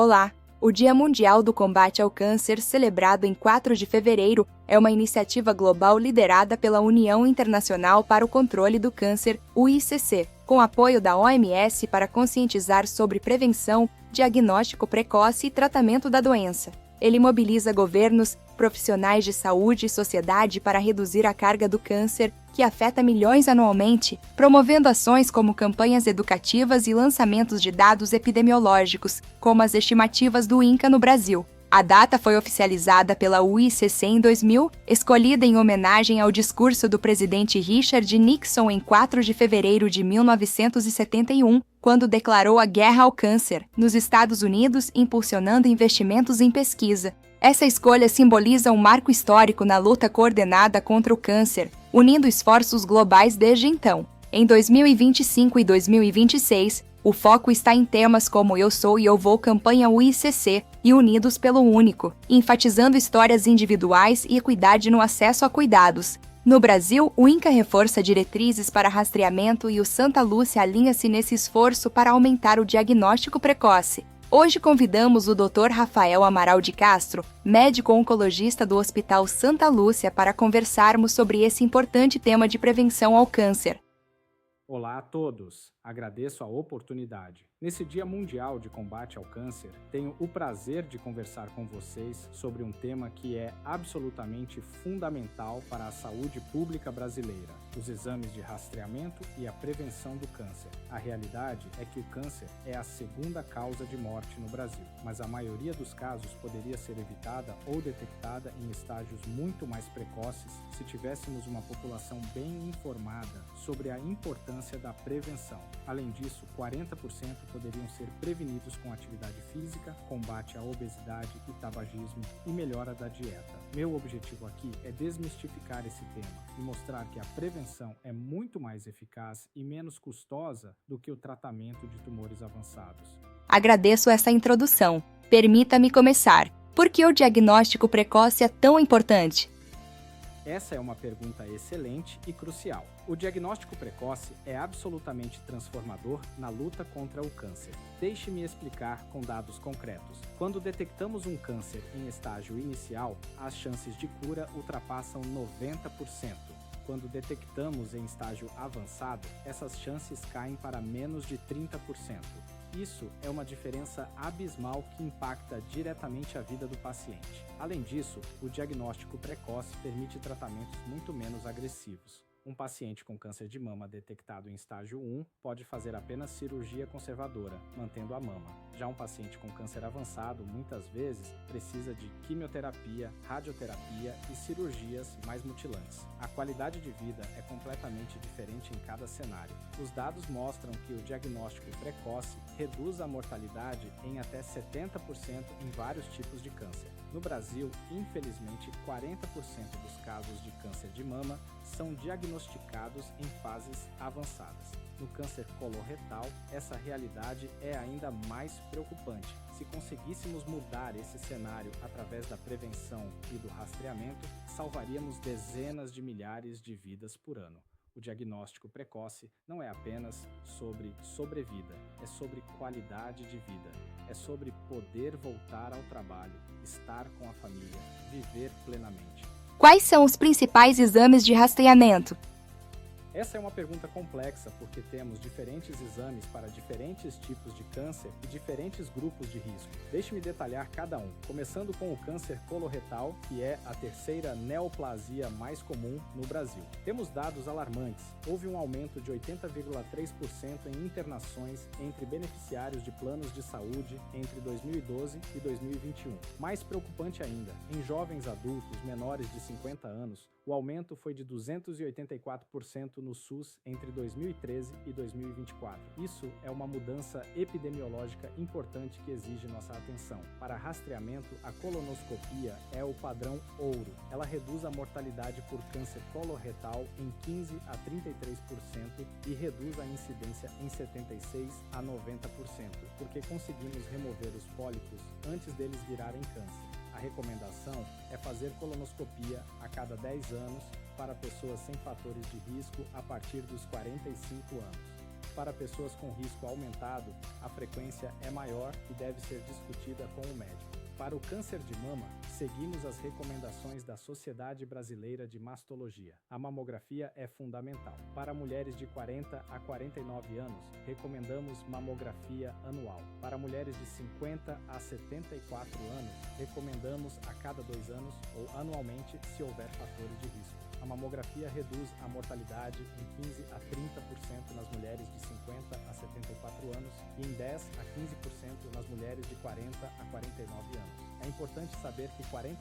Olá! O Dia Mundial do Combate ao Câncer, celebrado em 4 de fevereiro, é uma iniciativa global liderada pela União Internacional para o Controle do Câncer, UICC, com apoio da OMS para conscientizar sobre prevenção, diagnóstico precoce e tratamento da doença. Ele mobiliza governos, profissionais de saúde e sociedade para reduzir a carga do câncer, que afeta milhões anualmente, promovendo ações como campanhas educativas e lançamentos de dados epidemiológicos, como as estimativas do INCA no Brasil. A data foi oficializada pela UICC em 2000, escolhida em homenagem ao discurso do presidente Richard Nixon em 4 de fevereiro de 1971, quando declarou a guerra ao câncer, nos Estados Unidos, impulsionando investimentos em pesquisa. Essa escolha simboliza um marco histórico na luta coordenada contra o câncer, unindo esforços globais desde então. Em 2025 e 2026, o foco está em temas como Eu Sou e Eu Vou campanha UICC e Unidos pelo Único, enfatizando histórias individuais e equidade no acesso a cuidados. No Brasil, o INCA reforça diretrizes para rastreamento e o Santa Lúcia alinha-se nesse esforço para aumentar o diagnóstico precoce. Hoje convidamos o Dr. Rafael Amaral de Castro, médico oncologista do Hospital Santa Lúcia, para conversarmos sobre esse importante tema de prevenção ao câncer. Olá a todos, agradeço a oportunidade. Nesse Dia Mundial de Combate ao Câncer, tenho o prazer de conversar com vocês sobre um tema que é absolutamente fundamental para a saúde pública brasileira: os exames de rastreamento e a prevenção do câncer. A realidade é que o câncer é a segunda causa de morte no Brasil, mas a maioria dos casos poderia ser evitada ou detectada em estágios muito mais precoces se tivéssemos uma população bem informada sobre a importância da prevenção. Além disso, 40% poderiam ser prevenidos com atividade física, combate à obesidade e tabagismo e melhora da dieta. Meu objetivo aqui é desmistificar esse tema e mostrar que a prevenção é muito mais eficaz e menos custosa do que o tratamento de tumores avançados. Agradeço essa introdução. Permita-me começar. Por que o diagnóstico precoce é tão importante? Essa é uma pergunta excelente e crucial. O diagnóstico precoce é absolutamente transformador na luta contra o câncer. Deixe-me explicar com dados concretos. Quando detectamos um câncer em estágio inicial, as chances de cura ultrapassam 90%. Quando detectamos em estágio avançado, essas chances caem para menos de 30%. Isso é uma diferença abismal que impacta diretamente a vida do paciente. Além disso, o diagnóstico precoce permite tratamentos muito menos agressivos. Um paciente com câncer de mama detectado em estágio 1 pode fazer apenas cirurgia conservadora, mantendo a mama. Já um paciente com câncer avançado, muitas vezes, precisa de quimioterapia, radioterapia e cirurgias mais mutilantes. A qualidade de vida é completamente diferente em cada cenário. Os dados mostram que o diagnóstico precoce reduz a mortalidade em até 70% em vários tipos de câncer. No Brasil, infelizmente, 40% dos casos de câncer de mama são diagnosticados em fases avançadas. No câncer coloretal, essa realidade é ainda mais preocupante. Se conseguíssemos mudar esse cenário através da prevenção e do rastreamento, salvaríamos dezenas de milhares de vidas por ano. O diagnóstico precoce não é apenas sobre sobrevida, é sobre qualidade de vida, é sobre poder voltar ao trabalho, estar com a família, viver plenamente. Quais são os principais exames de rastreamento? Essa é uma pergunta complexa porque temos diferentes exames para diferentes tipos de câncer e diferentes grupos de risco. Deixe-me detalhar cada um, começando com o câncer coloretal, que é a terceira neoplasia mais comum no Brasil. Temos dados alarmantes. Houve um aumento de 80,3% em internações entre beneficiários de planos de saúde entre 2012 e 2021. Mais preocupante ainda, em jovens adultos menores de 50 anos, o aumento foi de 284% no SUS entre 2013 e 2024. Isso é uma mudança epidemiológica importante que exige nossa atenção. Para rastreamento, a colonoscopia é o padrão ouro. Ela reduz a mortalidade por câncer coloretal em 15 a 33% e reduz a incidência em 76 a 90%, porque conseguimos remover os pólipos antes deles virarem câncer. A recomendação é fazer colonoscopia a cada 10 anos para pessoas sem fatores de risco a partir dos 45 anos. Para pessoas com risco aumentado, a frequência é maior e deve ser discutida com o médico. Para o câncer de mama, seguimos as recomendações da Sociedade Brasileira de Mastologia. A mamografia é fundamental. Para mulheres de 40 a 49 anos, recomendamos mamografia anual. Para mulheres de 50 a 74 anos, recomendamos a cada 2 anos ou anualmente se houver fatores de risco. A mamografia reduz a mortalidade em 15 a 30% nas mulheres de 50 a 74 anos e em 10 a 15% nas mulheres de 40 a 49 anos. É importante saber que 40%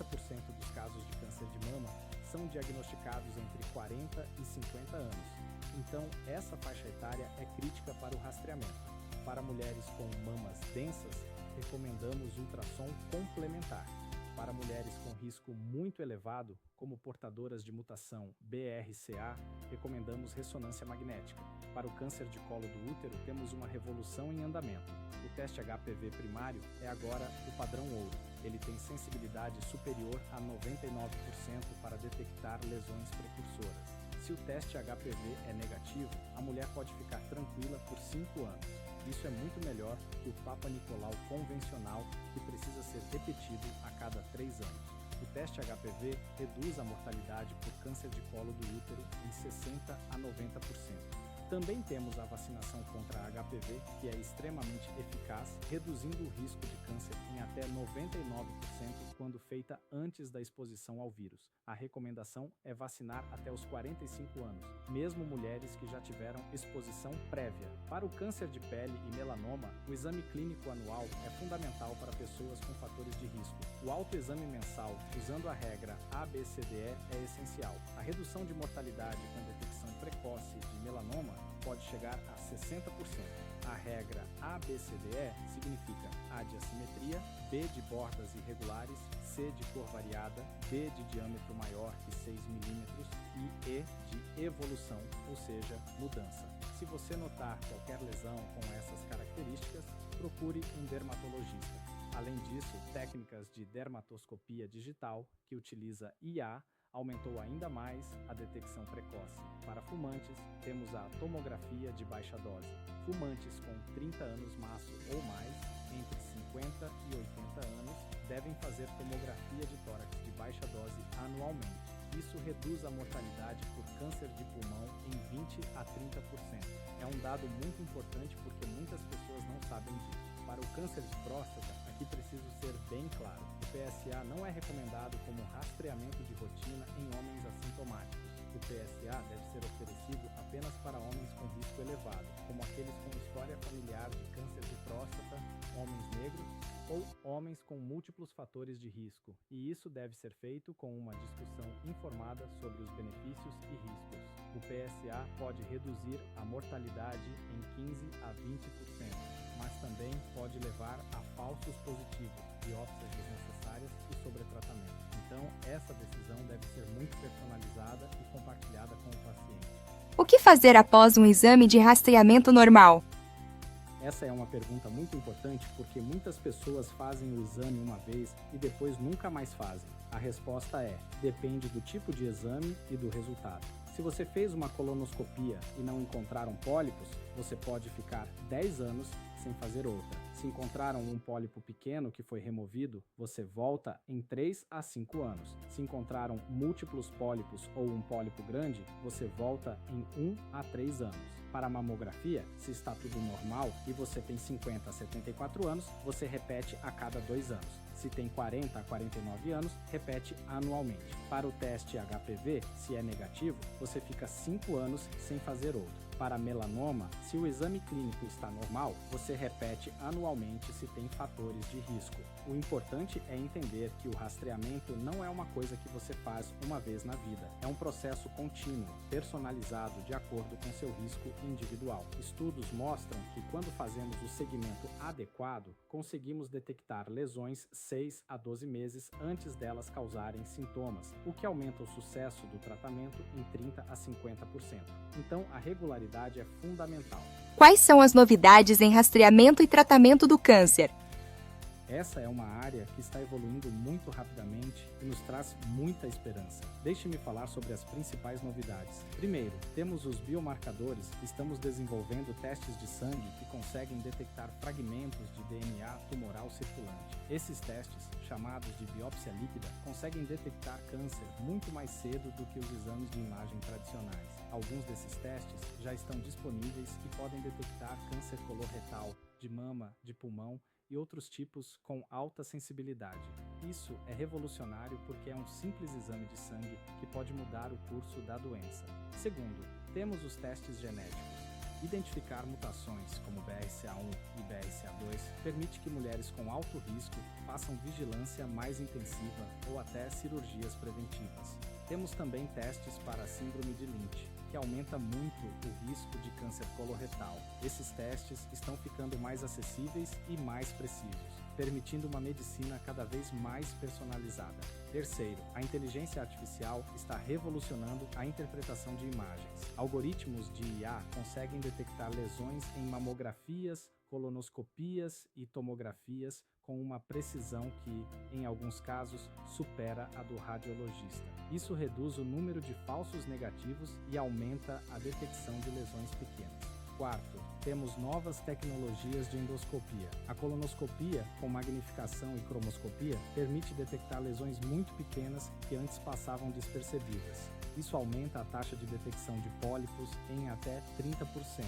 dos casos de câncer de mama são diagnosticados entre 40 e 50 anos. Então, essa faixa etária é crítica para o rastreamento. Para mulheres com mamas densas, recomendamos ultrassom complementar. Para mulheres com risco muito elevado, como portadoras de mutação BRCA, recomendamos ressonância magnética. Para o câncer de colo do útero, temos uma revolução em andamento. O teste HPV primário é agora o padrão ouro. Ele tem sensibilidade superior a 99% para detectar lesões precursoras. Se o teste HPV é negativo, a mulher pode ficar tranquila por 5 anos. Isso é muito melhor que o Papa Nicolau convencional, que precisa ser repetido a cada 3 anos. O teste HPV reduz a mortalidade por câncer de colo do útero em 60 a 90%. Também temos a vacinação contra a HPV, que é extremamente eficaz, reduzindo o risco de câncer em até 99% quando feita antes da exposição ao vírus. A recomendação é vacinar até os 45 anos, mesmo mulheres que já tiveram exposição prévia. Para o câncer de pele e melanoma, o exame clínico anual é fundamental para pessoas com fatores de risco. O autoexame mensal, usando a regra ABCDE, é essencial. A redução de mortalidade com detecção precoce de melanoma pode chegar a 60%. A regra ABCDE significa A de assimetria, B de bordas irregulares, C de cor variada, D de diâmetro maior que 6 mm e E de evolução, ou seja, mudança. Se você notar qualquer lesão com essas características, procure um dermatologista. Além disso, técnicas de dermatoscopia digital, que utiliza IA, aumentou ainda mais a detecção precoce. Para fumantes, temos a tomografia de baixa dose. Fumantes com 30 anos maço ou mais, entre 50 e 80 anos, devem fazer tomografia de tórax de baixa dose anualmente. Isso reduz a mortalidade por câncer de pulmão em 20 a 30%. É um dado muito importante porque muitas pessoas não sabem disso. Para o câncer de próstata, aqui preciso ser bem claro. O PSA não é recomendado como rastreamento de rotina em homens assintomáticos. O PSA deve ser oferecido apenas para homens com risco elevado, como aqueles com história familiar de câncer de próstata, homens negros ou homens com múltiplos fatores de risco. E isso deve ser feito com uma discussão informada sobre os benefícios e riscos. O PSA pode reduzir a mortalidade em 15 a 20%. Mas também pode levar a falsos positivos, biópsias desnecessárias e sobretratamento. Então, essa decisão deve ser muito personalizada e compartilhada com o paciente. O que fazer após um exame de rastreamento normal? Essa é uma pergunta muito importante porque muitas pessoas fazem o exame uma vez e depois nunca mais fazem. A resposta é: depende do tipo de exame e do resultado. Se você fez uma colonoscopia e não encontraram pólipos, você pode ficar 10 anos sem fazer outra. Se encontraram um pólipo pequeno que foi removido, você volta em 3 a 5 anos. Se encontraram múltiplos pólipos ou um pólipo grande, você volta em 1 a 3 anos. Para a mamografia, se está tudo normal e você tem 50 a 74 anos, você repete a cada 2 anos. Se tem 40 a 49 anos, repete anualmente. Para o teste HPV, se é negativo, você fica 5 anos sem fazer outro. Para melanoma, se o exame clínico está normal, você repete anualmente se tem fatores de risco. O importante é entender que o rastreamento não é uma coisa que você faz uma vez na vida. É um processo contínuo, personalizado de acordo com seu risco individual. Estudos mostram que quando fazemos o segmento adequado, conseguimos detectar lesões 6 a 12 meses antes delas causarem sintomas, o que aumenta o sucesso do tratamento em 30 a 50%. Então, a regularidade é fundamental. Quais são as novidades em rastreamento e tratamento do câncer? Essa é uma área que está evoluindo muito rapidamente e nos traz muita esperança. Deixe-me falar sobre as principais novidades. Primeiro, temos os biomarcadores. Estamos desenvolvendo testes de sangue que conseguem detectar fragmentos de DNA tumoral circulante. Esses testes, chamados de biópsia líquida, conseguem detectar câncer muito mais cedo do que os exames de imagem tradicionais. Alguns desses testes já estão disponíveis e podem detectar câncer coloretal, de mama, de pulmão e outros tipos com alta sensibilidade. Isso é revolucionário porque é um simples exame de sangue que pode mudar o curso da doença. Segundo, temos os testes genéticos. Identificar mutações como BRCA1 e BRCA2 permite que mulheres com alto risco façam vigilância mais intensiva ou até cirurgias preventivas. Temos também testes para a síndrome de Lynch, que aumenta muito o risco de câncer coloretal. Esses testes estão ficando mais acessíveis e mais precisos, permitindo uma medicina cada vez mais personalizada. Terceiro, a inteligência artificial está revolucionando a interpretação de imagens. Algoritmos de IA conseguem detectar lesões em mamografias, colonoscopias e tomografias com uma precisão que, em alguns casos, supera a do radiologista. Isso reduz o número de falsos negativos e aumenta a detecção de lesões pequenas. Quarto, temos novas tecnologias de endoscopia. A colonoscopia, com magnificação e cromoscopia, permite detectar lesões muito pequenas que antes passavam despercebidas. Isso aumenta a taxa de detecção de pólipos em até 30%.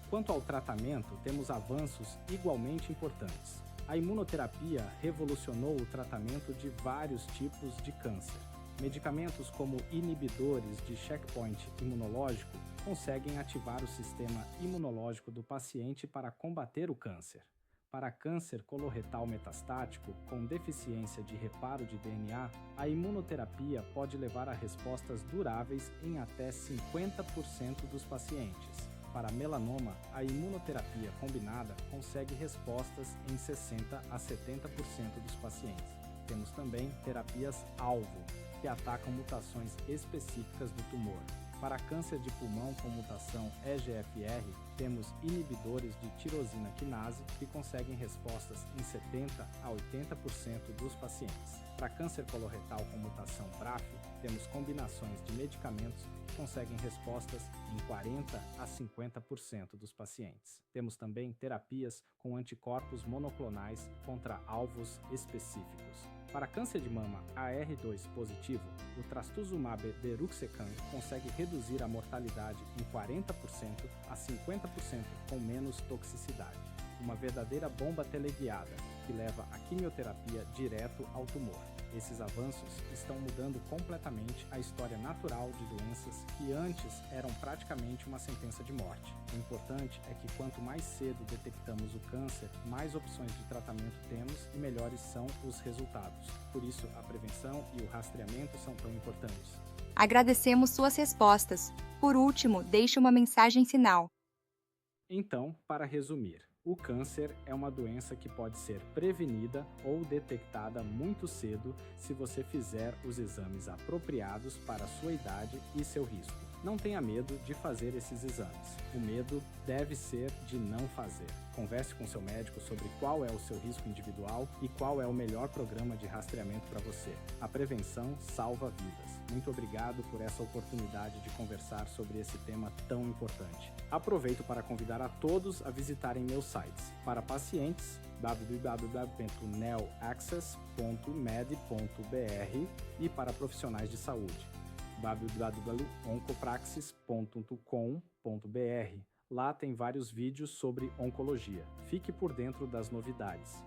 Quanto ao tratamento, temos avanços igualmente importantes. A imunoterapia revolucionou o tratamento de vários tipos de câncer. Medicamentos como inibidores de checkpoint imunológico conseguem ativar o sistema imunológico do paciente para combater o câncer. Para câncer coloretal metastático com deficiência de reparo de DNA, a imunoterapia pode levar a respostas duráveis em até 50% dos pacientes. Para melanoma, a imunoterapia combinada consegue respostas em 60 a 70% dos pacientes. Temos também terapias-alvo, que atacam mutações específicas do tumor. Para câncer de pulmão com mutação EGFR, temos inibidores de tirosina quinase que conseguem respostas em 70 a 80% dos pacientes. Para câncer coloretal com mutação BRAF, temos combinações de medicamentos que conseguem respostas em 40 a 50% dos pacientes. Temos também terapias com anticorpos monoclonais contra alvos específicos. Para câncer de mama AR2 positivo, o trastuzumab deruxtecan consegue reduzir a mortalidade em 40% a 50% com menos toxicidade. Uma verdadeira bomba teleguiada que leva a quimioterapia direto ao tumor. Esses avanços estão mudando completamente a história natural de doenças que antes eram praticamente uma sentença de morte. O importante é que quanto mais cedo detectamos o câncer, mais opções de tratamento temos e melhores são os resultados. Por isso, a prevenção e o rastreamento são tão importantes. Agradecemos suas respostas. Por último, deixe uma mensagem final. Então, para resumir, o câncer é uma doença que pode ser prevenida ou detectada muito cedo se você fizer os exames apropriados para a sua idade e seu risco. Não tenha medo de fazer esses exames. O medo deve ser de não fazer. Converse com seu médico sobre qual é o seu risco individual e qual é o melhor programa de rastreamento para você. A prevenção salva vidas. Muito obrigado por essa oportunidade de conversar sobre esse tema tão importante. Aproveito para convidar a todos a visitarem meus sites. Para pacientes, www.neoaccess.med.br e para profissionais de saúde, www.oncopraxis.com.br. Lá tem vários vídeos sobre oncologia. Fique por dentro das novidades.